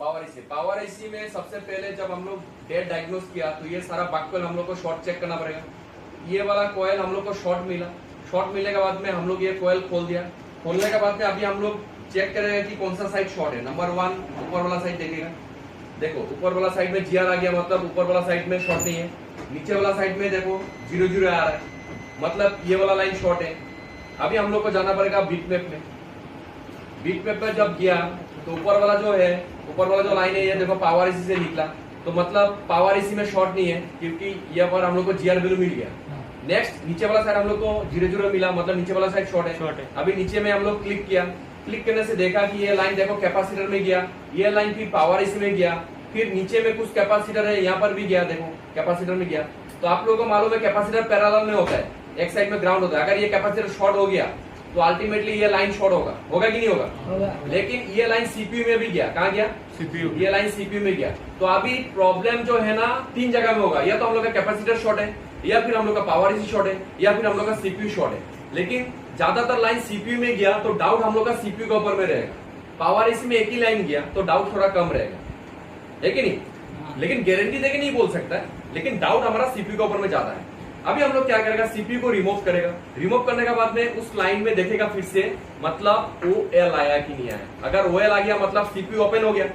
Power AC में सबसे पहले जब हम लोग डेट डायग्नोस किया तो ये सारा बग हम लोग को शॉर्ट चेक करना पड़ेगा। ये वाला कॉयल हम लोग को शॉर्ट मिला, शॉर्ट मिलने के बाद में हम लोग ये कॉयल खोल दिया। खोलने के बाद में अभी हम लोग चेक करेंगे कि कौन सा साइड शॉर्ट है। नंबर 1 ऊपर वाला साइड देखिएगा, देखो ऊपर वाला साइड में जीआर आ गया, मतलब ऊपर वाला साइड में शॉर्ट नहीं है। नीचे वाला साइड में देखो 0 आ रहा है, मतलब ये वाला लाइन शॉर्ट है। अभी हम लोग को जाना पड़ेगा बीट मैप में। बीट मैप में जब गया तो ऊपर वाला जो है, ऊपर वाला जो लाइन है ये देखो पावर एसी से निकला, तो मतलब पावर एसी में शॉर्ट नहीं है क्योंकि यहाँ पर हम लोग को जीआर वैल्यू मिल गया। नेक्स्ट नीचे वाला साइड हम लोग को 0 मिला, मतलब नीचे वाला साइड शॉर्ट है। अभी नीचे में हम लोग क्लिक किया, क्लिक करने से देखा कि ये लाइन देखो कैपेसिटर में गया, ये लाइन फिर पावर एसी में गया, फिर नीचे में कुछ कैपेसिटर है यहाँ पर भी गया, देखो कैपेसिटर में गया। तो आप लोगों को मालूम है कैपेसिटर पैरेलल में होता है, एक साइड में ग्राउंड होता है। अगर ये कैपेसिटर शॉर्ट हो गया तो अल्टीमेटली ये लाइन शॉर्ट होगा कि नहीं होगा? लेकिन ये लाइन सीपीयू में भी गया, कहाँ गया? सीपीयू। ये लाइन सीपीयू में गया। तो अभी प्रॉब्लम जो है ना 3 जगह में होगा, या तो हम लोग का कैपेसिटर शॉर्ट है, या फिर हम लोग का पावर एसी शॉर्ट है, या फिर हम लोग का सीपीयू शॉर्ट है। लेकिन ज्यादातर लाइन सीपीयू में गया तो डाउट हम लोग का सीपीयू के ऊपर में रहेगा। पावर एसी में एक ही लाइन गया तो डाउट थोड़ा कम रहेगा, है कि नहीं? लेकिन गारंटी देके नहीं बोल सकता है, लेकिन डाउट हमारा सीपीयू के ऊपर में ज्यादा है। अभी हम लोग क्या करेगा, सीपीयू को रिमूव करेगा। रिमूव करने के बाद में उस लाइन में देखेगा फिर से, मतलब OL आया कि नहीं आया। अगर OL आ गया मतलब सीपीयू ओपन हो गया,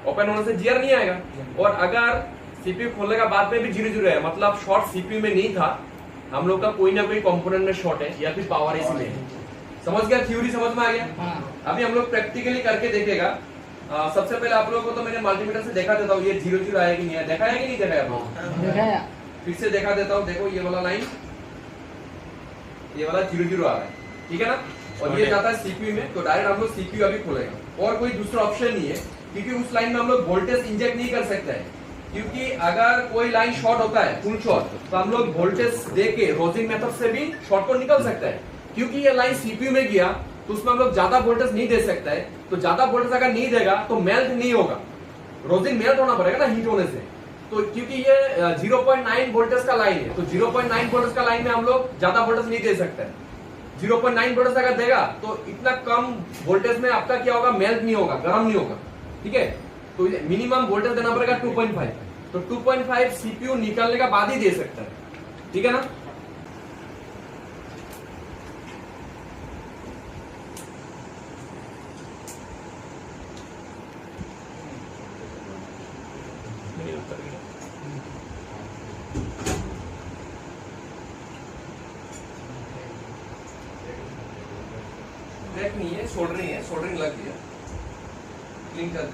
ओपन होने से जीआर नहीं आएगा। और अगर सीपीयू खोलने के बाद में भी 0 है, मतलब शॉर्ट सीपीयू में नहीं था, हम लोग का कोई ना कोई कंपोनेंट में शॉर्ट है या फिर पावर एसी में है। समझ गया? थ्योरी समझ में आ गया? अभी हम लोग प्रैक्टिकली करके देखेगा। सबसे पहले आप लोगों को तो मैंने मल्टीमीटर से देखा देता हूँ, ये 0 आया कि नहीं आया। देखा है कि नहीं देखा है? फिर से देखा देता हूँ। देखो ये वाला लाइन, ये वाला 0 आ रहा है, ठीक है ना? और ये जाता है सीपीयू में, तो डायरेक्ट हम लोग सीपीयू अभी खोलेगा। और कोई दूसरा ऑप्शन नहीं है क्योंकि उस लाइन में हम लोग वोल्टेज इंजेक्ट नहीं कर सकते हैं। क्योंकि अगर कोई लाइन शॉर्ट होता है, फुल शॉर्ट, तो हम लोग वोल्टेज देके रोजिंग मेथड से भी शॉर्ट को निकल सकता है। क्योंकि ये लाइन सीपीयू में गया तो उसमें हम लोग ज्यादा वोल्टेज नहीं दे सकता है। तो ज्यादा वोल्टेज अगर नहीं देगा तो मेल्ट नहीं होगा, रोजिंग मेल्ट होना पड़ेगा ना हीट होने से। तो क्योंकि ये 0.9 वोल्टेज का लाइन है, तो 0.9 वोल्टेज का लाइन में हम लोग ज्यादा वोल्टेज नहीं दे सकते। 0.9 वोल्टेज अगर देगा तो इतना कम वोल्टेज में आपका क्या होगा, मेल्ट नहीं होगा, गर्म नहीं होगा, ठीक है? तो मिनिमम वोल्टेज देना पड़ेगा 2.5। तो 2.5 सीपीयू निकालने का बाद ही दे सकता है, ठीक है ना? नहीं है, सोल्डरिंग है, सोल्डरिंग लग गया, क्लीन कर